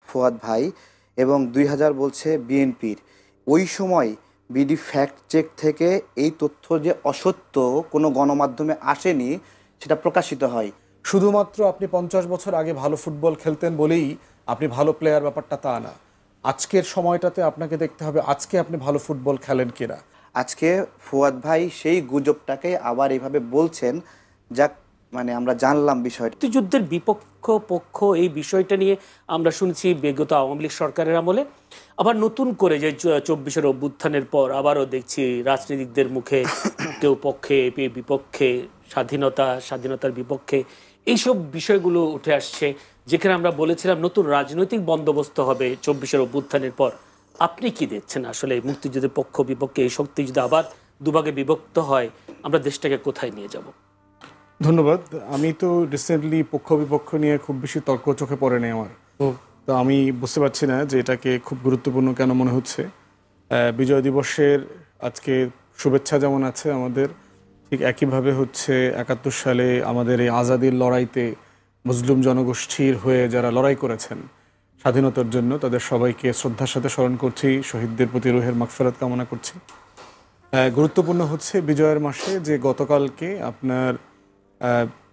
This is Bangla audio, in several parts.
ফুয়াদ ভাই এবং ২০০০ বলছে বিএনপির। ওই সময় বিডি ফ্যাক্ট চেক থেকে এই তথ্য যে অসত্য কোনো গণমাধ্যমে আসেনি সেটা প্রকাশিত হয়। শুধুমাত্র আপনি 50 বছর আগে ভালো ফুটবল খেলতেন বলেই আপনি ভালো প্লেয়ার, ব্যাপারটা তা না। আজকের সময়টাতে আপনাকে দেখতে হবে আজকে আপনি ভালো ফুটবল খেলেন কিনা। আজকে ফুয়াদ ভাই সেই গুজবটাকে আবার এইভাবে বলছেন, যাক মানে আমরা জানলাম বিষয়টা। মুক্তিযুদ্ধের বিপক্ষ পক্ষ এই বিষয়টা নিয়ে আমরা শুনছি বিগত আওয়ামী লীগ সরকারের আমলে, আবার নতুন করে যে 24-এর অভ্যুত্থানের পর আবারও দেখছি রাজনীতিকদের মুখে কেউ পক্ষে বিপক্ষে, স্বাধীনতার বিপক্ষে এইসব বিষয়গুলো উঠে আসছে, যেখানে আমরা বলেছিলাম নতুন রাজনৈতিক বন্দোবস্ত হবে 24-এর অভ্যুত্থানের পর। আপনি কি দেখছেন আসলে মুক্তিযুদ্ধের পক্ষ বিপক্ষে এই শক্তি যদি আবার দুভাগে বিভক্ত হয়, আমরা দেশটাকে কোথায় নিয়ে যাব? ধন্যবাদ। আমি তো রিসেন্টলি পক্ষ বিপক্ষ নিয়ে খুব বেশি তর্ক চোখে পড়ে নেই আমার। তো আমি বুঝতে পারছি না যে এটাকে খুব গুরুত্বপূর্ণ কেন মনে হচ্ছে। বিজয় দিবসের আজকে শুভেচ্ছা যেমন আছে আমাদের, ঠিক একইভাবে হচ্ছে 71 সালে আমাদের এই আজাদির লড়াইতে মুসলিম জনগোষ্ঠীর হয়ে যারা লড়াই করেছেন স্বাধীনতার জন্য, তাদের সবাইকে শ্রদ্ধার সাথে স্মরণ করছি, শহীদদের প্রতি রুহের মাগফিরাত কামনা করছি। গুরুত্বপূর্ণ হচ্ছে বিজয়ের মাসে যে গতকালকে আপনার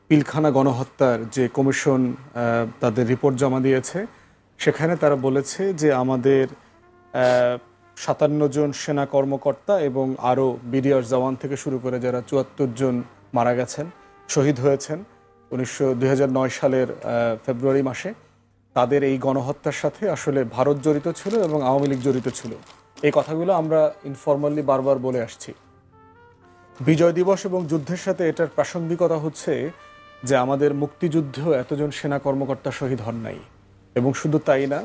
পিলখানা গণহত্যার যে কমিশন তাদের রিপোর্ট জমা দিয়েছে, সেখানে তারা বলেছে যে আমাদের 57 জন সেনা কর্মকর্তা এবং আরও বিডিআর জওয়ান থেকে শুরু করে যারা 74 জন মারা গেছেন, শহীদ হয়েছেন 2009 সালের ফেব্রুয়ারি মাসে, তাদের এই গণহত্যার সাথে আসলে ভারত জড়িত ছিল এবং আওয়ামী লীগ জড়িত ছিল। এই কথাগুলো আমরা ইনফরমালি বারবার বলে আসছি। বিজয় দিবস এবং যুদ্ধের সাথে এটার প্রাসঙ্গিকতা হচ্ছে যে আমাদের মুক্তিযুদ্ধেও এতজন সেনা কর্মকর্তা শহীদ হন নাই, এবং শুধু তাই না,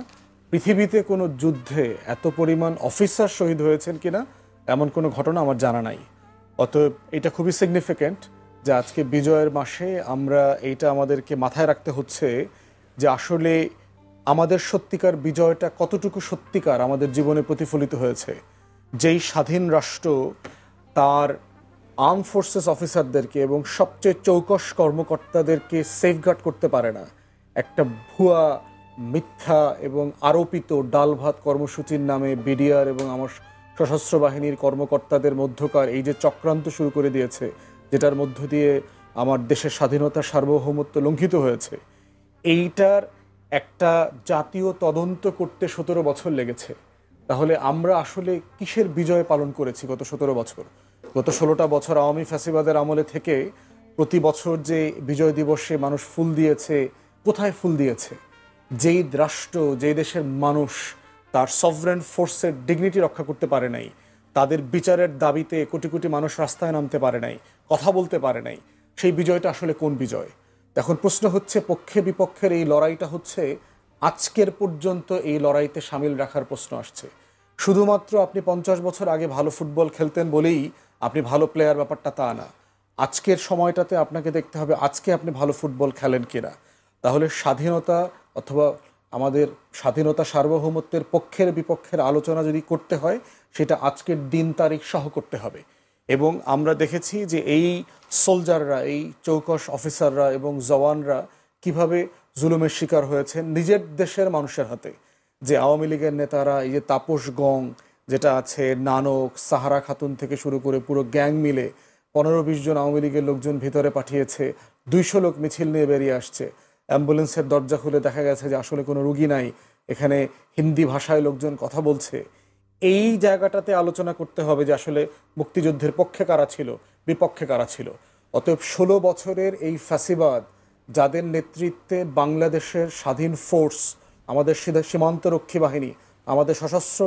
পৃথিবীতে কোনো যুদ্ধে এত পরিমাণ অফিসার শহীদ হয়েছেন কিনা এমন কোনো ঘটনা আমার জানা নাই। অতএব এটা খুবই সিগনিফিক্যান্ট যে আজকে বিজয়ের মাসে আমরা এইটা আমাদেরকে মাথায় রাখতে হচ্ছে যে আসলে আমাদের সত্যিকার বিজয়টা কতটুকু সত্যিকার আমাদের জীবনে প্রতিফলিত হয়েছে। যেই স্বাধীন রাষ্ট্র তার আর্ম ফোর্সেস অফিসারদেরকে এবং সবচেয়ে চৌকস কর্মকর্তাদেরকে সেফগার্ড করতে পারে না, একটা ভুয়া, মিথ্যা এবং আরোপিত ডাল ভাত কর্মসূচির নামে বিডিআর এবং আমার সশস্ত্র বাহিনীর কর্মকর্তাদের মধ্যকার এই যে চক্রান্ত শুরু করে দিয়েছে, যেটার মধ্য দিয়ে আমার দেশের স্বাধীনতা সার্বভৌমত্ব লঙ্ঘিত হয়েছে, এইটার একটা জাতীয় তদন্ত করতে 17 বছর লেগেছে। তাহলে আমরা আসলে কিসের বিজয় পালন করেছি গত 17 বছর? গত 16টা বছর আওয়ামী ফ্যাসিবাদের আমলে থেকে প্রতি বছর যে বিজয় দিবসে মানুষ ফুল দিয়েছে, কোথায় ফুল দিয়েছে? যেই রাষ্ট্র, যেই দেশের মানুষ তার সভরেন ফোর্সের ডিগনিটি রক্ষা করতে পারে নাই, তাদের বিচারের দাবিতে কোটি কোটি মানুষ রাস্তায় নামতে পারে নাই, কথা বলতে পারে নাই, সেই বিজয়টা আসলে কোন বিজয়? এখন প্রশ্ন হচ্ছে, পক্ষে বিপক্ষের এই লড়াইটা হচ্ছে আজকের পর্যন্ত এই লড়াইতে সামিল রাখার প্রশ্ন আসছে। শুধুমাত্র আপনি 50 বছর আগে ভালো ফুটবল খেলতেন বলেই আপনি ভালো প্লেয়ার, ব্যাপারটা তা না। আজকের সময়টাতে আপনাকে দেখতে হবে আজকে আপনি ভালো ফুটবল খেলেন কিনা। তাহলে স্বাধীনতা অথবা আমাদের স্বাধীনতা সার্বভৌমত্বের পক্ষের বিপক্ষের আলোচনা যদি করতে হয়, সেটা আজকের দিন তারিখ সহ করতে হবে। এবং আমরা দেখেছি যে এই সোলজাররা, এই চৌকস অফিসাররা এবং জওয়ানরা কিভাবে জুলুমের শিকার হয়েছেন নিজের দেশের মানুষের হাতে। যে আওয়ামী লীগের নেতারা, এই যে তাপস গং যেটা আছে, নানক, সাহারা খাতুন থেকে শুরু করে পুরো গ্যাং মিলে 15-20 জন আওয়ামী লীগের লোকজন ভিতরে পাঠিয়েছে, 200 লোক মিছিল নিয়ে বেরিয়ে আসছে। অ্যাম্বুলেন্সের দরজা খুলে দেখা গেছে যে আসলে কোনো রুগী নাই, এখানে হিন্দি ভাষায় লোকজন কথা বলছে। এই জায়গাটাতে আলোচনা করতে হবে যে আসলে মুক্তিযুদ্ধের পক্ষে কারা ছিল, বিপক্ষে কারা ছিল। অতএব 16 বছরের এই ফ্যাসিবাদ, যাদের নেতৃত্বে বাংলাদেশের স্বাধীন ফোর্স, আমাদের সীমান্তরক্ষী বাহিনী, আমাদের সশস্ত্র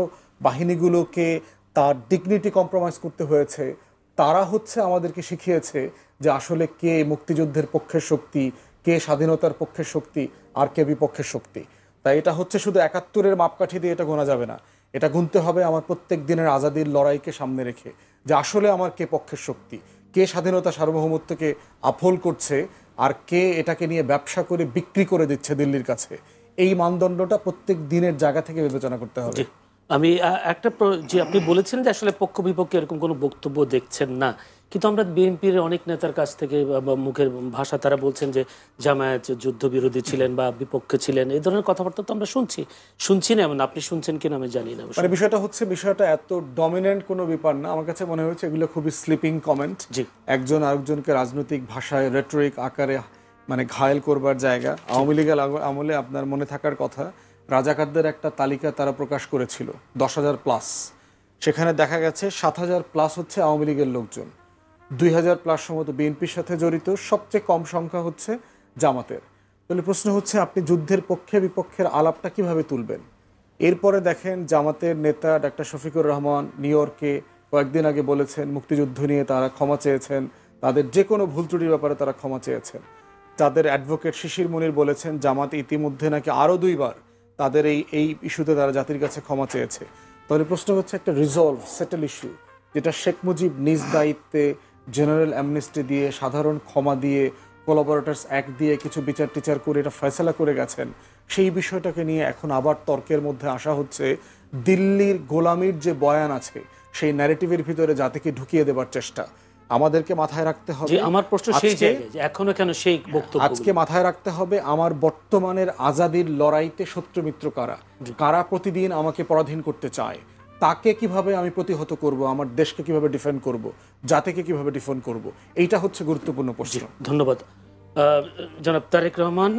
বাহিনীগুলোকে তার ডিগনিটি কম্প্রোমাইজ করতে হয়েছে, তারা হচ্ছে আমাদেরকে শিখিয়েছে যে আসলে কে মুক্তিযুদ্ধের পক্ষের শক্তি, কে স্বাধীনতার পক্ষের শক্তি, আর কে বিপক্ষের শক্তি। তাই এটা হচ্ছে শুধু 71-এর মাপকাঠি দিয়ে এটা গোনা যাবে না। এটা গুনতে হবে আমার প্রত্যেক দিনের আজাদির লড়াইকে সামনে রেখে, যে আসলে আমার কে পক্ষের শক্তি, কে স্বাধীনতা সার্বভৌমত্বকে আফল করছে, আর কে এটাকে নিয়ে ব্যবসা করে বিক্রি করে দিচ্ছে দিল্লির কাছে। এই মানদণ্ডটা প্রত্যেক দিনের জায়গা থেকে বিবেচনা করতে হবে। আমি একটা যে আপনি বলেছেন যে আসলে পক্ষ বিপক্ষে এরকম কোনো বক্তব্য দেখছেন না, কিন্তু আমরা বিএনপির অনেক নেতার কাছ থেকে বা মুখের ভাষা তারা বলছেন যে জামায়াত যুদ্ধবিরোধী ছিলেন বা বিপক্ষে ছিলেন, এই ধরনের কথাবার্তা তো আমরা শুনছি না, এমন আপনি শুনছেন কিনা আমি জানি না। মানে বিষয়টা এত ডমিনেন্ট কোনো ব্যাপার না, আমার কাছে মনে হয়েছে এগুলো খুবই স্লিপিং কমেন্ট। জি, একজন আরেকজনকে রাজনৈতিক ভাষায় রেটরিক আকারে মানে ঘায়েল করবার জায়গা। আওয়ামী লীগের আমলে আপনার মনে থাকার কথা, রাজাকারদের একটা তালিকা তারা প্রকাশ করেছিল 10,000 প্লাস, সেখানে দেখা গেছে 7,000 প্লাস হচ্ছে আওয়ামী লীগের লোকজন, 2,000 প্লাস সম্ভবত বিএনপির সাথে জড়িত, সবচেয়ে কম সংখ্যা হচ্ছে জামাতের। তাহলে প্রশ্ন হচ্ছে আপনি যুদ্ধের পক্ষে বিপক্ষের আলাপটা কিভাবে তুলবেন? এরপরে দেখেন জামাতের নেতা ডাক্তার শফিকুর রহমান নিউ ইয়র্কে কয়েকদিন আগে বলেছেন মুক্তিযুদ্ধ নিয়ে তারা ক্ষমা চেয়েছেন, তাদের যে কোনো ভুল ত্রুটির ব্যাপারে তারা ক্ষমা চেয়েছেন। তাদের অ্যাডভোকেট শিশির মনির বলেছেন জামাত ইতিমধ্যে নাকি আরও 2বার তাদের এই ইস্যুতে তারা জাতির কাছে ক্ষমা চেয়েছে। তাহলে প্রশ্ন হচ্ছে একটা রিজলভ সেটেল ইস্যু, যেটা শেখ মুজিব নিজ দায়িত্বে জেনারেল অ্যামনেস্টি দিয়ে, সাধারণ ক্ষমা দিয়ে, কোলাবোরেটরস অ্যাক্ট দিয়ে কিছু বিচার টিচার করে এটা ফয়সালা করে গেছেন, সেই বিষয়টাকে নিয়ে এখন আবার তর্কের মধ্যে আসা হচ্ছে। দিল্লির গোলামির যে বয়ান আছে সেই ন্যারেটিভের ভিতরে জাতিকে ঢুকিয়ে দেবার চেষ্টা আমাদেরকে মাথায় রাখতে হবে। আমার প্রশ্ন সেই জায়গায় যে এখনো কেন সেই বক্তব্য, আজকে মাথায় রাখতে হবে আমার বর্তমানের আজাদির লড়াইতে শত্রু মিত্র কারা, কারা প্রতিদিন আমাকে পরাধীন করতে চায়, তাকে কিভাবে আমি প্রতিহত করব, আমার দেশকে কিভাবে ডিফেন্ড করব, জাতিকে কিভাবে ডিফেন্ড করব, এইটা হচ্ছে গুরুত্বপূর্ণ প্রশ্ন। ধন্যবাদ জনাব তারেক রহমান।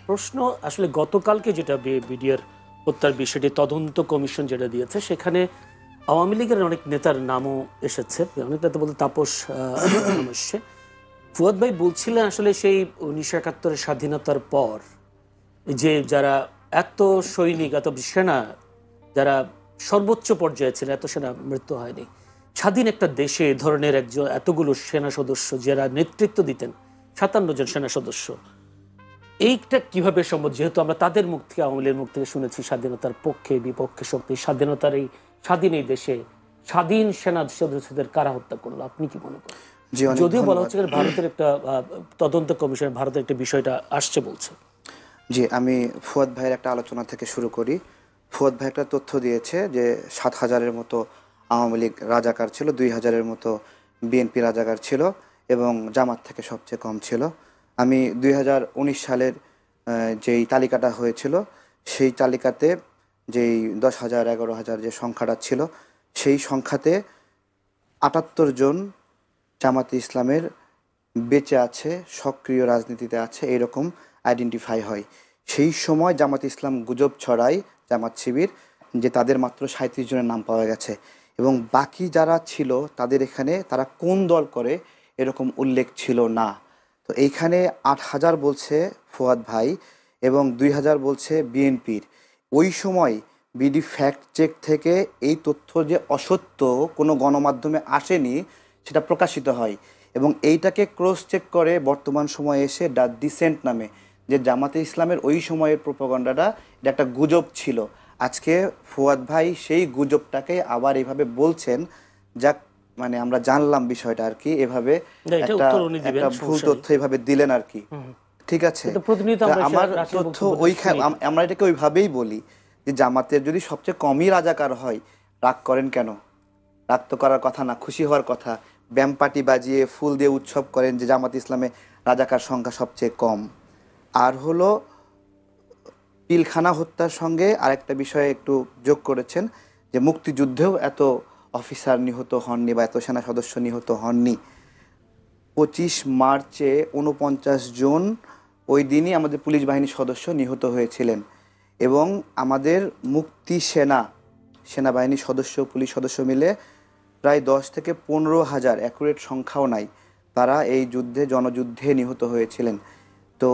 প্রশ্ন আসলে গতকালকে যেটা বিডিআর হত্যার বিষয়টি তদন্ত কমিশন যেটা দিয়েছে, সেখানে আওয়ামী লীগের অনেক নেতার নামও এসেছে, অনেক নেতা বলতে তাপস নাম এসছে। ফুয়াদ ভাই বলছিলেন আসলে সেই 1971-এর স্বাধীনতার পর যে যারা এত সৈনিক, এত সেনা, যারা সর্বোচ্চ পর্যায়ে ছিল, এত সেনা মৃত্যু হয়নি। স্বাধীন একটা দেশে এ ধরনের এতগুলো সেনা সদস্য যারা নেতৃত্ব দিতেন, 57 জন সেনা সদস্য, এইটা কিভাবে সম্ভব? যেহেতু আমরা তাদের মুখ থেকে, আওয়ামী লীগের মুখ থেকে শুনেছি স্বাধীনতার পক্ষে বিপক্ষে শক্তি, স্বাধীনতার এই স্বাধীন এই দেশে স্বাধীন সেনা সদস্যদের কারা হত্যা করলো, আপনি কি মনে করেন? যদিও বলা হচ্ছে ভারতের একটা তদন্ত কমিশন ভারতের একটা বিষয়টা আসছে বলছে। জি, আমি ফুয়াদ ভাইয়ের একটা আলোচনা থেকে শুরু করি। ফুয়াদ ভাই একটা তথ্য দিয়েছে যে 7,000-এর মতো আওয়ামী লীগ রাজাকার ছিল, 2,000-এর মতো বিএনপি রাজাকার ছিল এবং জামাত থেকে সবচেয়ে কম ছিল। আমি 2019 সালের যেই তালিকাটা হয়েছিল সেই তালিকাতে যেই 10,000, 11,000 যে সংখ্যাটা ছিল, সেই সংখ্যাতে 78 জন জামাতে ইসলামের বেঁচে আছে, সক্রিয় রাজনীতিতে আছে, এরকম আইডেন্টিফাই হয়। সেই সময় জামাতে ইসলাম গুজব ছড়ায়, জামাত শিবির, যে তাদের মাত্র 37 জনের নাম পাওয়া গেছে এবং বাকি যারা ছিল তাদের এখানে তারা কোন দল করে এরকম উল্লেখ ছিল না। তো এইখানে 8,000 বলছে ফুয়াদ ভাই এবং 2,000 বলছে বিএনপির। ওই সময় বিডি ফ্যাক্ট চেক থেকে এই তথ্য যে অসত্য, কোনো গণমাধ্যমে আসেনি, সেটা প্রকাশিত হয় এবং এইটাকে ক্রস চেক করে বর্তমান সময়ে এসে দ্য ডিসেন্ট নামে যে জামাতে ইসলামের ওই সময়ের প্রোপাগান্ডাটা এটা একটা গুজব ছিল। আজকে ফুয়াদ ভাই সেই গুজবটাকে আবার এইভাবে বলছেন, যাক মানে আমরা জানলাম বিষয়টা আর কি, এভাবে একটা ভুল তথ্য এভাবে দিলেন আর কি। ঠিক আছে, আমার তথ্য ওইখানে আমরা এটাকে ওইভাবেই বলি যে জামাতের যদি সবচেয়ে কমই রাজাকার হয়, রাগ করেন কেন? রাগ তো করার কথা না, খুশি হওয়ার কথা। ব্যাম পার্টি বাজিয়ে ফুল দিয়ে উৎসব করেন যে জামাত ইসলামে রাজাকার সংখ্যা সবচেয়ে কম। আর হলো পিলখানা হত্যার সঙ্গে আরেকটা বিষয় একটু যোগ করেছেন যে মুক্তিযুদ্ধেও এত অফিসার নিহত হননি বা এত সেনা সদস্য নিহত হননি। 25 মার্চে 49 জন ওই দিনই আমাদের পুলিশ বাহিনীর সদস্য নিহত হয়েছিলেন এবং আমাদের মুক্তি সেনাবাহিনীর সদস্য, পুলিশ সদস্য মিলে প্রায় 10 থেকে 15,000, অ্যাকুরেট সংখ্যাও নাই, তারা এই যুদ্ধে, জনযুদ্ধে নিহত হয়েছিলেন। তো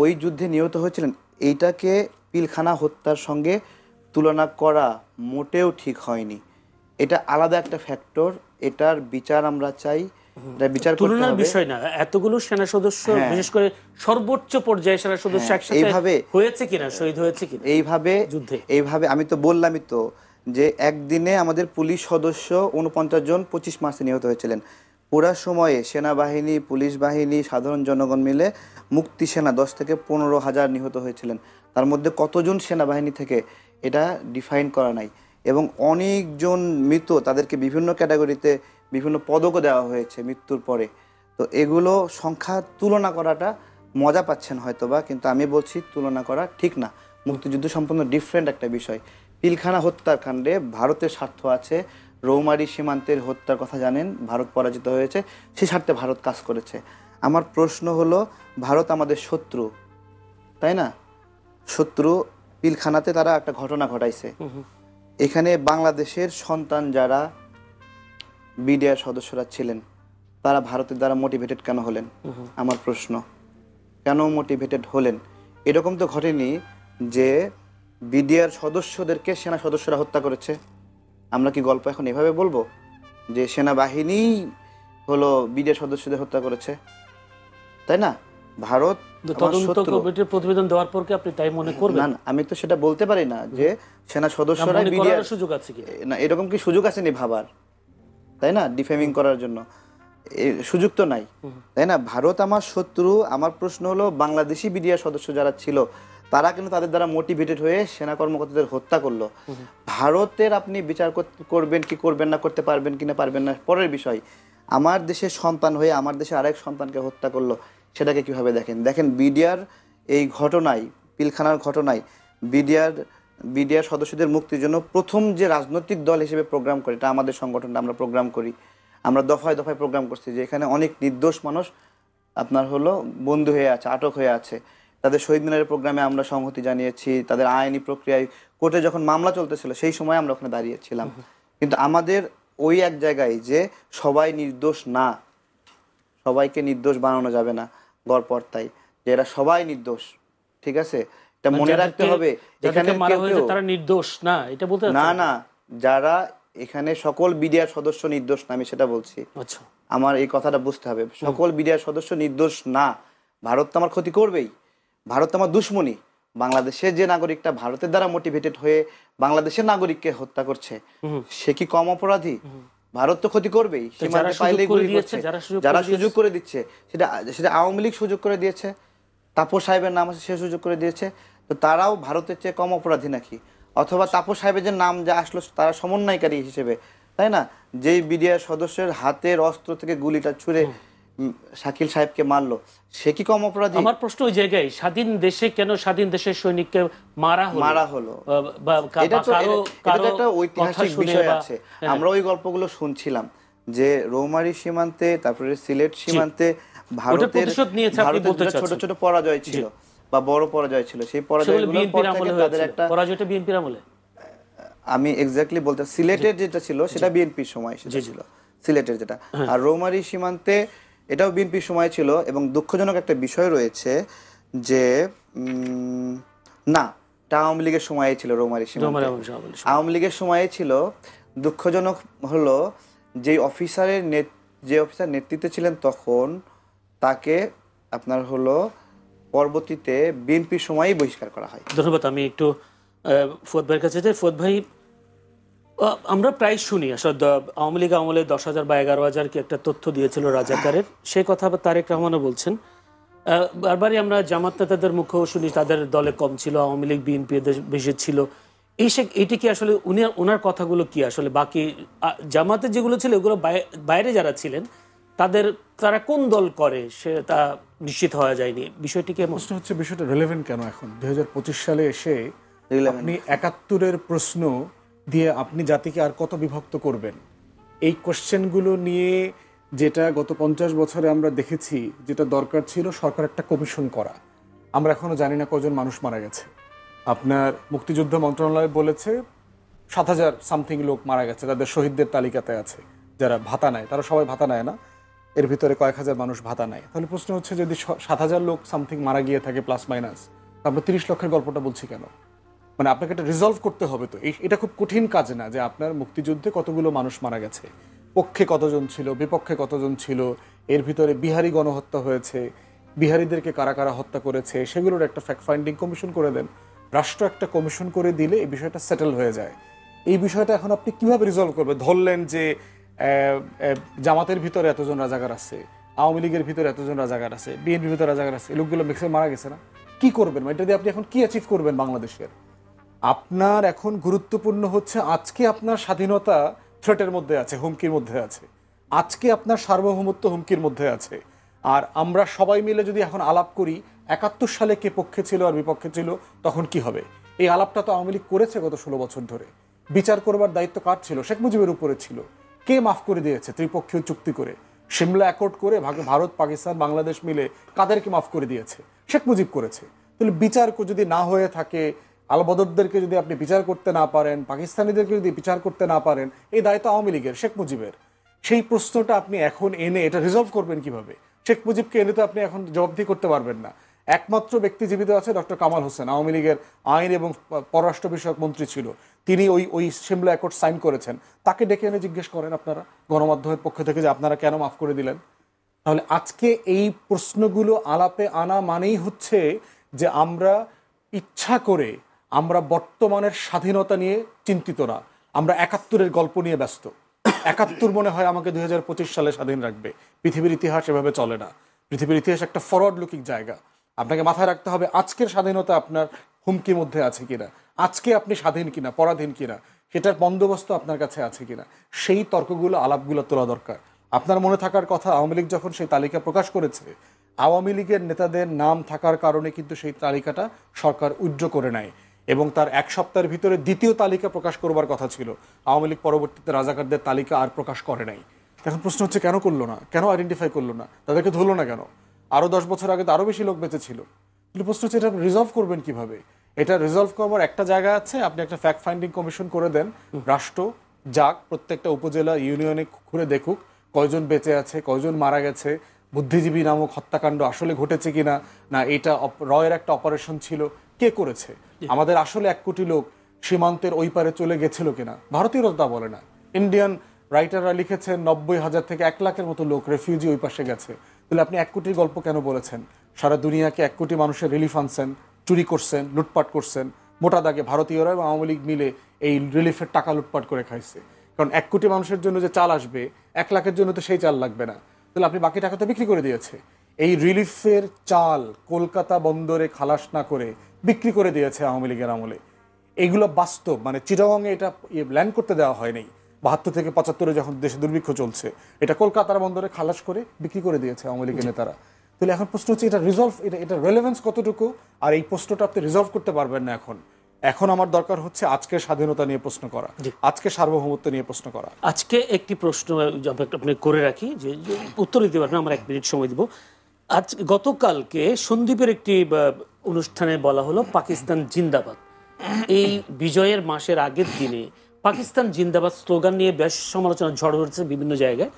ওই যুদ্ধে নিহত হয়েছিলেন, এইটাকে পিলখানা হত্যার সঙ্গে তুলনা করা মোটেও ঠিক হয়নি। এটা আলাদা একটা ফ্যাক্টর, এটার বিচার আমরা চাই, বিচার তুলনার বিষয় না। এতগুলো সেনা সদস্য, বিশেষ করে সর্বোচ্চ পর্যায়ে সেনা সদস্য একসাথে হয়েছে কিনা, শহীদ হয়েছে কিনা এইভাবে যুদ্ধে, এইভাবে আমি তো বললামই তো যে একদিনে আমাদের পুলিশ সদস্য 49 জন 25 মার্চে নিহত হয়েছিলেন। পুরা সময়ে সেনাবাহিনী, পুলিশ বাহিনী, সাধারণ জনগণ মিলে মুক্তি সেনা 10 থেকে 15,000 নিহত হয়েছিলেন। তার মধ্যে কতজন সেনাবাহিনী থেকে এটা ডিফাইন করা নাই এবং অনেকজন মৃত, তাদেরকে বিভিন্ন ক্যাটাগরিতে বিভিন্ন পদকও দেওয়া হয়েছে মৃত্যুর পরে। তো এগুলো সংখ্যা তুলনা করাটা মজা পাচ্ছেন হয়তোবা, কিন্তু আমি বলছি তুলনা করা ঠিক না। মুক্তিযুদ্ধ সম্পূর্ণ ডিফারেন্ট একটা বিষয়। পিলখানা হত্যাকাণ্ডে ভারতের স্বার্থ আছে। রৌমারী সীমান্তের হত্যার কথা জানেন, ভারত পরাজিত হয়েছে, সেই স্বার্থে ভারত কাজ করেছে। আমার প্রশ্ন হলো, ভারত আমাদের শত্রু, তাই না? শত্রু, পিলখানাতে তারা একটা ঘটনা ঘটাইছে। এখানে বাংলাদেশের সন্তান যারা বিডিআর সদস্যরা ছিলেন, তারা ভারতের দ্বারা মোটিভেটেড কেন হলেন? আমার প্রশ্ন, কেন মোটিভেটেড হলেন? এরকম তো ঘটেনি যে বিডিআর সদস্যদেরকে সেনা সদস্যরা হত্যা করেছে। আমরা কি গল্প এখন এভাবে বলবো যে সেনাবাহিনী হলো বিডিআর সদস্যদের হত্যা করেছে? তাই না? ভারত তদন্ত কমিটির প্রতিবেদন দেওয়ার পর কি আপনি তাই মনে করবেন? না, আমি তো সেটা বলতে পারি না যে সেনা সদস্যরা বিডিআর সুযোগ আছে কি না, এরকম কি সুযোগ আছে নি ভাবার, তাই না? ডিফেমিং করার জন্য সুযোগ তো নাই, তাই না? ভারত আমার শত্রু। আমার প্রশ্ন হলো, বাংলাদেশি বিডিআর সদস্য যারা ছিল তারা কিন্তু তাদের দ্বারা মোটিভেটেড হয়ে সেনা কর্মকর্তাদের হত্যা করলো। ভারতের আপনি বিচার করবেন কি করবেন না, করতে পারবেন কিনা পারবেন না পরের বিষয়। আমার দেশের সন্তান হয়ে আমার দেশে আরেক সন্তানকে হত্যা করলো, সেটাকে কিভাবে দেখেন? দেখেন, বিডিআর এই ঘটনায়, পিলখানার ঘটনায় বিডিআর সদস্যদের মুক্তির জন্য প্রথম যে রাজনৈতিক দল হিসেবে প্রোগ্রাম করে, এটা আমাদের সংগঠনটা, আমরা প্রোগ্রাম করি। আমরা দফায় দফায় প্রোগ্রাম করছি যে এখানে অনেক নির্দোষ মানুষ আপনার হলো বন্দী হয়ে আছে, আটক হয়ে আছে। তাদের শহীদ মিনারের প্রোগ্রামে আমরা সংহতি জানিয়েছি। তাদের আইনি প্রক্রিয়ায় কোর্টে যখন মামলা চলতেছিল সেই সময় আমরা ওখানে দাঁড়িয়েছিলাম। কিন্তু আমাদের ওই এক জায়গায় যে সবাই নির্দোষ না, সবাইকে নির্দোষ বানানো যাবে না গড়পড়তায়, যে এরা সবাই নির্দোষ, ঠিক আছে? এটা মনে রাখতে হবে। এখানে তারা নির্দোষ না, এটা বলতে না না, যারা এখানে সকল বিডিআর সদস্য নির্দোষ না, আমি সেটা বলছি। আচ্ছা, আমার এই কথাটা বুঝতে হবে। সকল বিডিআর সদস্য নির্দোষ না। ভারত তো আমার ক্ষতি করবেই, ভারত আমার দুশ্মনী। বাংলাদেশের যে নাগরিকটা ভারতের দ্বারা মোটিভেটেড হয়ে বাংলাদেশের নাগরিককে হত্যা করছে, সে কি কম অপরাধী? ভারত তো ক্ষতি করবেই। সীমান্তে পাইলেই গুলি করছে। যারা সুযোগ করে দিচ্ছে, সেটা আওয়ামী লীগ সুযোগ করে দিয়েছে, তাপস সাহেবের নাম আছে, সে সুযোগ করে দিয়েছে। তো তারাও ভারতের চেয়ে কম অপরাধী নাকি? অথবা তাপস সাহেবের যে নাম যা আসলো, তারা সমন্বয়কারী হিসেবে, তাই না? যেই বিডিআর সদস্যের হাতের অস্ত্র থেকে গুলিটা ছুঁড়ে শাকিল সাহেবকে মারলো, সে কি কম অপরাধী? আমার প্রশ্ন ওই জায়গায়, স্বাধীন দেশে কেন স্বাধীন দেশের সৈনিককে মারা হলো? এটা তো একটা ঐতিহাসিক বিষয় আছে। আমরা ওই গল্পগুলো শুনছিলাম যে রৌমারী সীমান্তে, তারপরে সিলেট সীমান্তে ভারতের ছোট ছোট পরাজয় ছিল বা বড় পরাজয় ছিল। সেই পরাজয়গুলোর পর থেকে তাদের একটা পরাজয়টা বিএনপির আমলে, আমি এক্স্যাক্টলি বলতে, সিলেটের যেটা ছিল সেটা বিএনপির সময় সেটা ছিল, সিলেটের যেটা। আর রৌমারী সীমান্তে এটাও বিএনপির সময় ছিল। এবং দুঃখজনক একটা বিষয় রয়েছে যে না, এটা আওয়ামী লীগের সময়ে ছিল। রৌমারী সীমান্তে আওয়ামী লীগের সময়ে ছিল। দুঃখজনক হলো যে অফিসার নেতৃত্বে ছিলেন তখন, তাকে আপনার হলো পরবর্তীতে বিএনপির সময়ই বহিষ্কার করা হয়। ধন্যবাদ। আমি একটু ফুয়াদ ভাইয়ের কাছে যাই। ফুয়াদ ভাই, আমরা প্রায় শুনি আসলে আওয়ামী লীগ আমলে 10,000 বা 11,000 কি একটা তথ্য দিয়েছিল রাজাকারের, সেই কথা তারেক রহমানও বলছেন। বারবারই আমরা জামাত নেতাদের মুখেও শুনি তাদের দলে কম ছিল, আওয়ামী লীগ বিএনপি বেশি ছিল। এইটি কি আসলে ওনার কথাগুলো কি আসলে বাকি জামাতের যেগুলো ছিল ওগুলো বাইরে যারা ছিলেন তারা কোন দল করে সে তা নিশ্চিত হওয়া যায়নি। বিষয়টি কি প্রশ্ন হচ্ছে, বিষয়টা রিলেভেন্ট কেন এখন 2025 সালে এসে? আপনি 71-এর প্রশ্ন দিয়ে আপনি জাতিকে আর কত বিভক্ত করবেন? এই কোশ্চেনগুলো নিয়ে যেটা গত 50 বছরে আমরা দেখেছি, যেটা দরকার ছিল সরকার একটা কমিশন করা। আমরা এখনো জানি না কজন মানুষ মারা গেছে। আপনার মুক্তিযুদ্ধ মন্ত্রণালয় বলেছে 7,000 সামথিং লোক মারা গেছে, তাদের শহীদদের তালিকাতে আছে। যারা ভাতা নেয় তারা সবাই ভাতা নেয় না, এর ভিতরে কয়েক হাজার মানুষ ভাতা নেয়। তাহলে প্রশ্ন হচ্ছে, যদি 7,000 লোক সামথিং মারা গিয়ে থাকে প্লাস মাইনাস, আমরা 30 লক্ষের গল্পটা বলছি কেন? মানে আপনাকে এটা রিজলভ করতে হবে। তো এটা খুব কঠিন কাজ না যে আপনার মুক্তিযুদ্ধে কতগুলো মানুষ মারা গেছে, পক্ষে কতজন ছিল, বিপক্ষে কতজন ছিল, এর ভিতরে বিহারি গণহত্যা হয়েছে, বিহারিদেরকে কারা কারা হত্যা করেছে, সেগুলোর একটা ফ্যাক্ট ফাইন্ডিং কমিশন করে দেন। রাষ্ট্র একটা কমিশন করে দিলে এই বিষয়টা সেটেল হয়ে যায়। এই বিষয়টা এখন আপনি কিভাবে রিজলভ করবেন? ধরলেন যে জামাতের ভিতরে এতজন রাজাকার আছে, আওয়ামী লীগের ভিতরে এতজন রাজাকার আছে, বিএনপির ভিতরে রাজাকার আছে, এই লোকগুলো ম্যাক্সিমাম মারা গেছে না, কি করবেন? এটা দিয়ে আপনি এখন কি অ্যাচিভ করবেন বাংলাদেশের? আপনার এখন গুরুত্বপূর্ণ হচ্ছে, আজকে আপনার স্বাধীনতা থ্রেটের মধ্যে আছে, হুমকির মধ্যে আছে। আজকে আপনার সার্বভৌমত্ব হুমকির মধ্যে আছে। আর আমরা সবাই মিলে যদি এখন আলাপ করি 71 সালে কে পক্ষে ছিল আর বিপক্ষে ছিল তখন কি হবে, এই আলাপটা তো আওয়ামী লীগ করেছে গত 16 বছর ধরে। বিচার করবার দায়িত্ব কার ছিল? শেখ মুজিবের উপরে ছিল। কে মাফ করে দিয়েছে ত্রিপক্ষীয় চুক্তি করে, সিমলা অ্যাকর্ড করে ভারত পাকিস্তান বাংলাদেশ মিলে কাদেরকে মাফ করে দিয়েছে? শেখ মুজিব করেছে। তাহলে বিচার যদি না হয়ে থাকে, আলবদরদেরকে যদি আপনি বিচার করতে না পারেন, পাকিস্তানিদেরকে যদি বিচার করতে না পারেন, এই দায়িত্ব আওয়ামী লীগের, শেখ মুজিবের। সেই প্রশ্নটা আপনি এখন এনে এটা রিজলভ করবেন কিভাবে? শেখ মুজিবকে এনে তো আপনি এখন জবাবদিহি করতে পারবেন না। একমাত্র ব্যক্তি জীবিত আছে ডক্টর কামাল হোসেন, আওয়ামী লীগের আইন এবং পররাষ্ট্র বিষয়ক মন্ত্রী ছিল। তিনি ওই সিমলা অ্যাকর্ড সাইন করেছেন। তাকে ডেকে এনে জিজ্ঞেস করেন আপনারা গণমাধ্যমের পক্ষ থেকে যে আপনারা কেন মাফ করে দিলেন। তাহলে আজকে এই প্রশ্নগুলো আলাপে আনা মানেই হচ্ছে যে আমরা ইচ্ছা করে আমরা বর্তমানের স্বাধীনতা নিয়ে চিন্তিত না, আমরা 71-এর গল্প নিয়ে ব্যস্ত। 71 মনে হয় আমাকে 2025 সালে স্বাধীন রাখবে। পৃথিবীর ইতিহাস এভাবে চলে না। পৃথিবীর ইতিহাস একটা ফরওয়ার্ড লুকিং জায়গা। আপনাকে মাথায় রাখতে হবে আজকের স্বাধীনতা আপনার হুমকির মধ্যে আছে কিনা, আজকে আপনি স্বাধীন কিনা, পরাধীন কিনা, সেটার বন্দোবস্ত আপনার কাছে আছে কিনা, সেই তর্কগুলো আলাপগুলো তোলা দরকার। আপনার মনে থাকার কথা, আওয়ামী লীগ যখন সেই তালিকা প্রকাশ করেছে, আওয়ামী লীগের নেতাদের নাম থাকার কারণে কিন্তু সেই তালিকাটা সরকার উইথড্র করে নেয় এবং তার এক সপ্তাহের ভিতরে দ্বিতীয় তালিকা প্রকাশ করবার কথা ছিল। আওয়ামী লীগ পরবর্তীতে রাজাকারদের তালিকা আর প্রকাশ করে নাই। এখন প্রশ্ন হচ্ছে কেন করলো না, কেন আইডেন্টিফাই করলো না, তাদেরকে ধরলো না কেন? আরো 10 বছর আগে তো আরো বেশি লোক বেঁচে ছিল। কিন্তু প্রশ্ন হচ্ছে এটা রিজলভ করবেন কিভাবে? এটা রিজলভ করবার একটা জায়গা আছে, আপনি একটা ফ্যাক্ট ফাইন্ডিং কমিশন করে দেন, রাষ্ট্র যাক প্রত্যেকটা উপজেলা ইউনিয়নে ঘুরে দেখুক কয়জন বেঁচে আছে, কয়জন মারা গেছে, বুদ্ধিজীবী নামক হত্যাকাণ্ড আসলে ঘটেছে কিনা, না এটা রয়ের একটা অপারেশন ছিল, কে করেছে, আমাদের আসলে 1 কোটি লোক সীমান্তের ওই পারে চলে গেছিল কিনা। ভারতীয়রা তা বলে না। ইন্ডিয়ান রাইটাররা লিখেছেন 90,000 থেকে 1 লাখের মতো লোক রেফিউজি ওই পাশে গেছে। তাহলে আপনি 1 কোটির গল্প কেন বলেছেন? সারা দুনিয়াকে 1 কোটি মানুষের রিলিফ আনছেন, চুরি করছেন, লুটপাট করছেন। মোটা দাগে ভারতীয়রা এবং আওয়ামী লীগ মিলে এই রিলিফের টাকা লুটপাট করে খাইছে। কারণ 1 কোটি মানুষের জন্য যে চাল আসবে, 1 লাখের জন্য তো সেই চাল লাগবে না। তাহলে আপনি বাকি টাকা তো বিক্রি করে দিয়েছে। এই রিলিফের চাল কলকাতা বন্দরে খালাস না করে বিক্রি করে দিয়েছে আওয়ামী লীগের আমলে। এইগুলো বাস্তব, মানে চিটাগংয়ে এটা ল্যান্ড করতে দেওয়া হয়নি। 72 থেকে 75-এ যখন দেশে দুর্ভিক্ষ চলছে, এটা কলকাতার বন্দরে খালাস করে বিক্রি করে দিয়েছে আওয়ামী লীগের নেতারা। তাহলে এখন প্রশ্ন হচ্ছে এটা রিজলভ, এটা রেলেভেন্স কতটুকু? আর এই প্রশ্নটা আপনি রিজলভ করতে পারবেন না এখন আমার দরকার হচ্ছে আজকের স্বাধীনতা নিয়ে প্রশ্ন করা, আজকে সার্বভৌমত্ব নিয়ে প্রশ্ন করা। আজকে একটি প্রশ্ন আপনি করে রাখি, যে উত্তর দিতে পারবেন, আমরা 1 মিনিট সময় দিব। আজ গতকালকে সন্দীপের একটি অনুষ্ঠানে বলা হলো পাকিস্তান জিন্দাবাদ। এই বিজয়ের মাসের আগের দিনে পাকিস্তান জিন্দাবাদ স্লোগান নিয়ে বেশ সমালোচনা ঝড় হচ্ছে বিভিন্ন জায়গায়।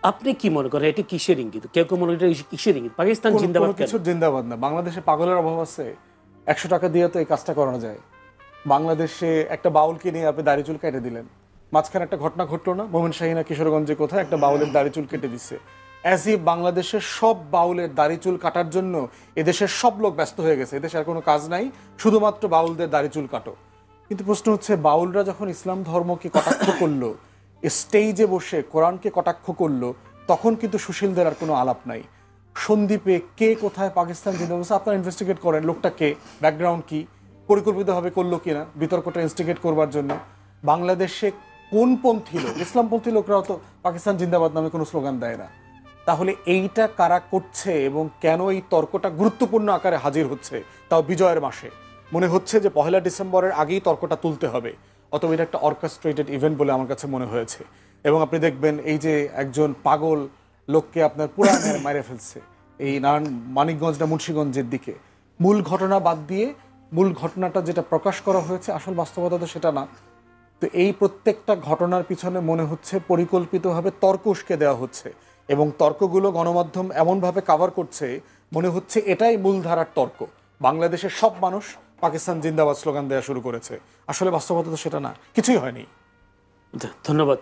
আপনি কি মনে করেন এটি কিসের ইঙ্গিত? কেউ কেউ মনে করেন কিসের ইঙ্গিত? পাকিস্তান জিন্দাবাদ কিছু জিন্দাবাদ না। বাংলাদেশে পাগলের অভাব আছে? 100 টাকা দিয়ে তো এই কাজটা করানো যায়। বাংলাদেশে একটা বাউলকে নিয়ে আপনি দাড়ি চুল কেটে দিলেন, মাঝখানে একটা ঘটনা ঘটলো না? মোমিন শাহিনা কিশোরগঞ্জে কোথায় একটা বাউলের দাড়ি চুল কেটে দিচ্ছে। অ্যাজ ই বাংলাদেশের সব বাউলের দাড়ি চুল কাটার জন্য এদেশের সব লোক ব্যস্ত হয়ে গেছে, এদেশে আর কোনো কাজ নাই, শুধুমাত্র বাউলদের দাড়ি চুল কাটো। কিন্তু প্রশ্ন হচ্ছে বাউলরা যখন ইসলাম ধর্মকে কটাক্ষ করলো, স্টেজে বসে কোরআনকে কটাক্ষ করলো, তখন কিন্তু সুশীলদের আর কোনো আলাপ নাই। সন্দ্বীপে কে কোথায় পাকিস্তান জিন্দাবাদ, আপনারা ইনভেস্টিগেট করেন, লোকটা কে, ব্যাকগ্রাউন্ড কি, পরিকল্পিতভাবে করলো কিনা বিতর্কটা ইনস্টিগেট করবার জন্য। বাংলাদেশে কোন পন্থী লোক, ইসলামপন্থী লোকরাও তো পাকিস্তান জিন্দাবাদ নামে কোনো স্লোগান দেয় না। তাহলে এইটা কারা করছে এবং কেন এই তর্কটা গুরুত্বপূর্ণ আকারে হাজির হচ্ছে, তাও বিজয়ের মাসে? মনে হচ্ছে যে 1 ডিসেম্বরের আগেই তর্কটা তুলতে হবে, অথবা এটা একটা অর্কেস্ট্রেটেড ইভেন্ট বলে আমার কাছে মনে হয়েছে। এবং আপনি দেখবেন এই যে একজন পাগল লোককে আপনার পুরা মেরে ফেলছে এই মানিকগঞ্জ না মুন্সিগঞ্জের দিকে, মূল ঘটনা বাদ দিয়ে মূল ঘটনাটা যেটা প্রকাশ করা হয়েছে আসল বাস্তবতা তো সেটা না। তো এই প্রত্যেকটা ঘটনার পিছনে মনে হচ্ছে পরিকল্পিতভাবে তর্ক উস্কে দেওয়া হচ্ছে এবং তর্কগুলো গণমাধ্যম এমনভাবে কাভার করছে মনে হচ্ছে এটাই মূলধারার তর্ক। বাংলাদেশের সব মানুষ পাকিস্তান জিন্দাবাদ স্লোগান দেওয়া শুরু করেছে, আসলে বাস্তবতা তো সেটা না, কিছুই হয়নি। ধন্যবাদ।